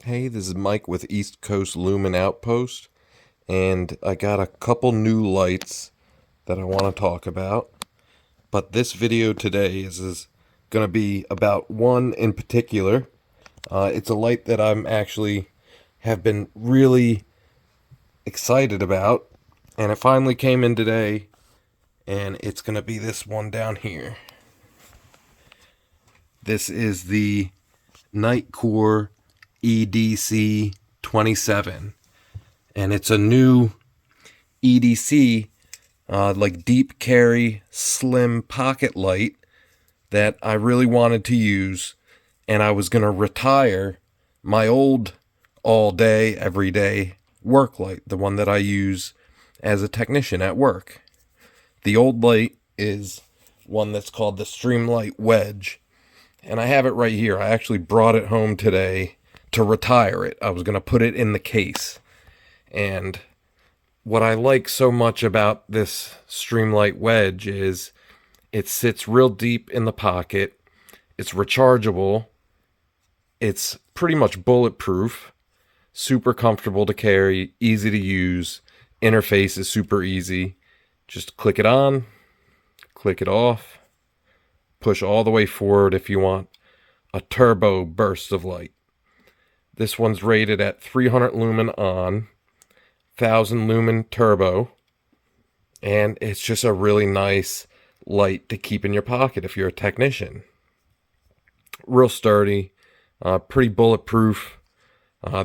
Hey, this is Mike with East Coast Lumen Outpost, and I got a couple new lights that I want to talk about. But this video today is going to be about one in particular. It's a light that I'm actually have been really excited about, and it finally came in today, and it's going to be this one down here. This is the Nightcore EDC27, and it's a new EDC like deep carry slim pocket light that I really wanted to use, and I was going to retire my old all day every day work light, the one that I use as a technician at work. The old light is one that's called the Streamlight Wedge, and I have it right here. I actually brought it home today to retire it. I was going to put it in the case. And what I like so much about this Streamlight Wedge is it sits real deep in the pocket. It's rechargeable. It's pretty much bulletproof. Super comfortable to carry. Easy to use. Interface is super easy. Just click it on. Click it off. Push all the way forward if you want a turbo burst of light. This one's rated at 300 lumen on, 1000 lumen turbo, and it's just a really nice light to keep in your pocket if you're a technician. Real sturdy, pretty bulletproof.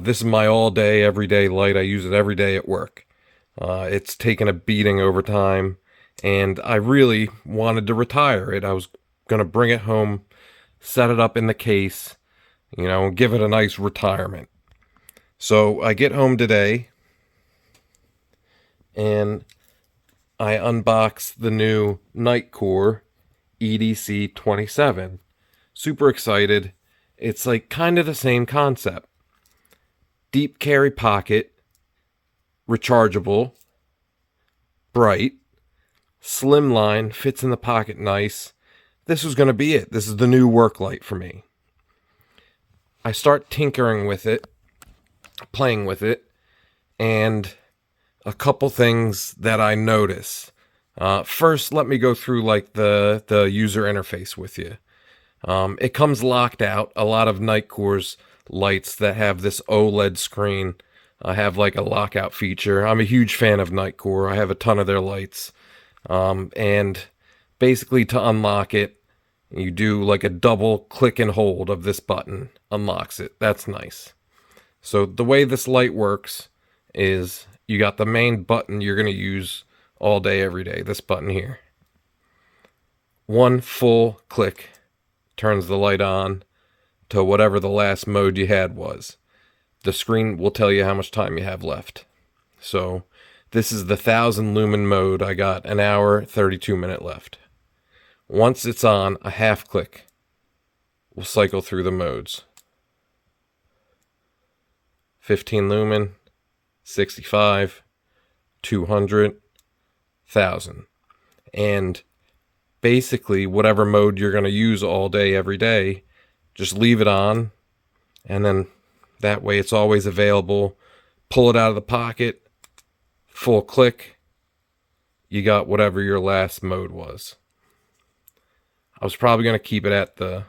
This is my all day, everyday light. I use it every day at work. It's taken a beating over time, and I really wanted to retire it. I was going to bring it home, set it up in the case, give it a nice retirement. So I get home today and I unbox the new Nitecore EDC27. Super excited. It's like kind of the same concept. Deep carry pocket, rechargeable, bright, slimline, fits in the pocket nice. This was going to be it. This is the new work light for me. I start tinkering with it, playing with it, and a couple things that I notice. First, let me go through like the user interface with you. It comes locked out. A lot of Nitecore's lights that have this OLED screen have like a lockout feature. I'm a huge fan of Nitecore. I have a ton of their lights. And basically to unlock it, you do like a double click and hold of this button, unlocks it. That's nice. So the way this light works is you got the main button you're going to use all day, every day, this button here. One full click turns the light on to whatever the last mode you had was. The screen will tell you how much time you have left. So this is the 1000 lumen mode. I got an hour, 32-minute left. Once it's on, a half click will cycle through the modes. 15 lumen, 65, 200, 1000. And basically, whatever mode you're going to use all day, every day, just leave it on, and then that way it's always available. Pull it out of the pocket, full click, you got whatever your last mode was. I was probably going to keep it at the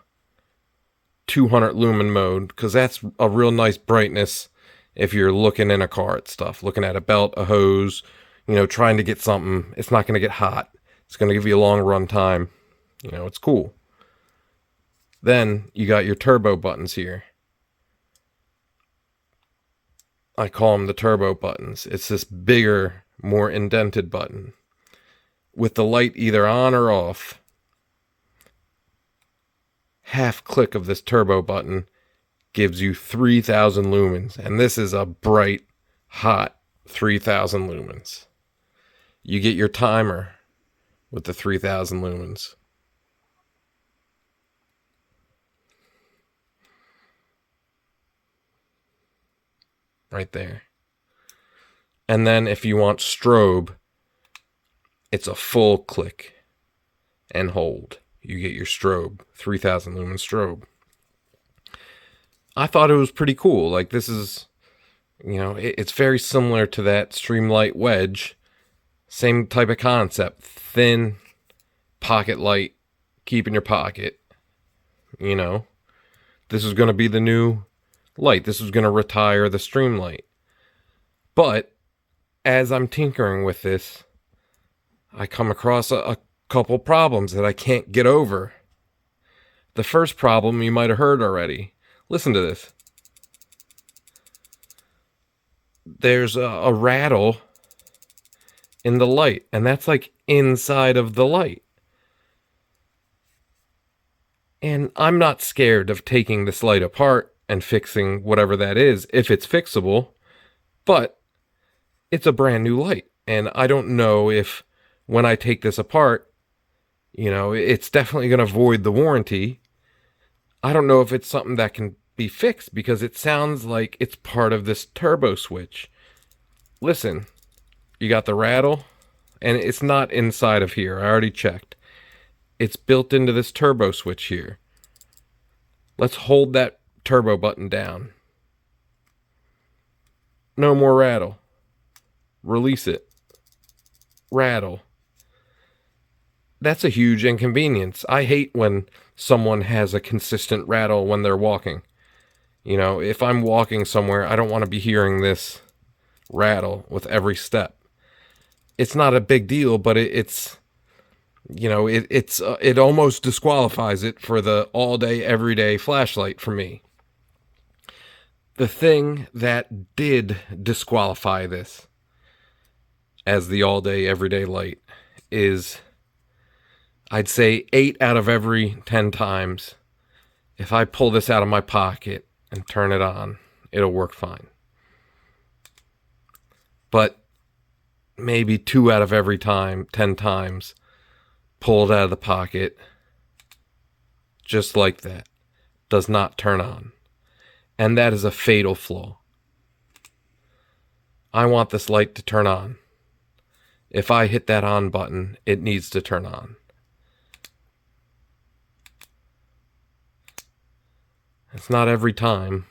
200 lumen mode because that's a real nice brightness if you're looking in a car at stuff, looking at a belt, a hose, trying to get something. It's not going to get hot. It's going to give you a long run time. It's cool. Then you got your turbo buttons here. I call them the turbo buttons. It's this bigger, more indented button. With the light either on or off, half click of this turbo button gives you 3000 lumens, and this is a bright, hot 3000 lumens. You get your timer with the 3000 lumens. Right there. And then if you want strobe, it's a full click and hold. You get your strobe, 3000 lumen strobe. I thought it was pretty cool. Like, this is, it's very similar to that Streamlight wedge. Same type of concept. Thin, pocket light, keep in your pocket. This is going to be the new light. This is going to retire the Streamlight. But as I'm tinkering with this, I come across a couple problems that I can't get over. The first problem you might have heard already. Listen to this. There's a rattle in the light, and that's like inside of the light. And I'm not scared of taking this light apart and fixing whatever that is, if it's fixable, but it's a brand new light. And I don't know if when I take this apart, it's definitely going to void the warranty. I don't know if it's something that can be fixed because it sounds like it's part of this turbo switch. Listen, you got the rattle, and it's not inside of here. I already checked. It's built into this turbo switch here. Let's hold that turbo button down. No more rattle. Release it. Rattle. That's a huge inconvenience. I hate when someone has a consistent rattle when they're walking. If I'm walking somewhere, I don't want to be hearing this rattle with every step. It's not a big deal, but it almost disqualifies it for the all day, everyday flashlight for me. The thing that did disqualify this as the all day, everyday light is, I'd say 8 out of every 10 times, if I pull this out of my pocket and turn it on, it'll work fine. But maybe 2 out of every 10 times, pull it out of the pocket, just like that, does not turn on. And that is a fatal flaw. I want this light to turn on. If I hit that on button, it needs to turn on. It's not every time,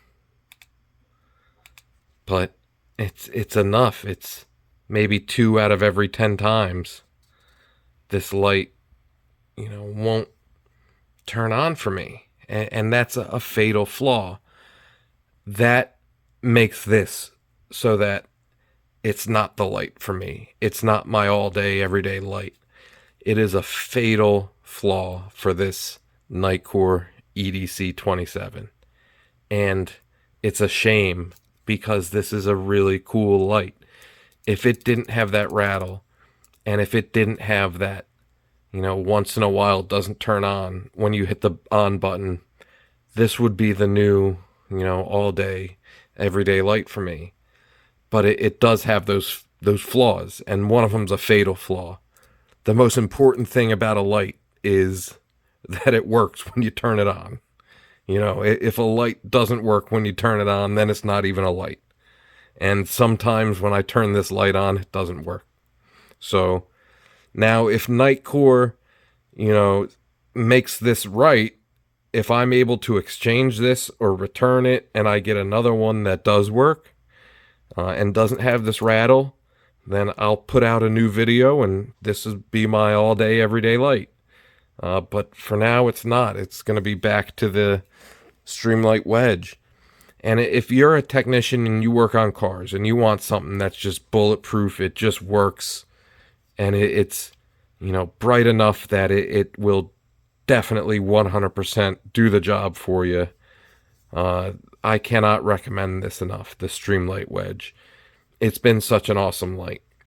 but it's enough. It's maybe 2 out of every 10 times this light, won't turn on for me. And that's a fatal flaw. That makes this so that it's not the light for me. It's not my all day, everyday light. It is a fatal flaw for this Nitecore EDC27. And it's a shame because this is a really cool light. If it didn't have that rattle, and if it didn't have that, once in a while it doesn't turn on when you hit the on button, this would be the new, all day, everyday light for me. But it does have those flaws, and one of them's a fatal flaw. The most important thing about a light is that it works when you turn it on. If a light doesn't work when you turn it on, then it's not even a light. And sometimes when I turn this light on, it doesn't work. So now if Nitecore, makes this right, if I'm able to exchange this or return it and I get another one that does work and doesn't have this rattle, then I'll put out a new video and this will be my all day, everyday light. But for now, it's not. It's going to be back to the Streamlight wedge. And if you're a technician and you work on cars and you want something that's just bulletproof, it just works, and it's bright enough that it will definitely 100% do the job for you, I cannot recommend this enough, the Streamlight wedge. It's been such an awesome light.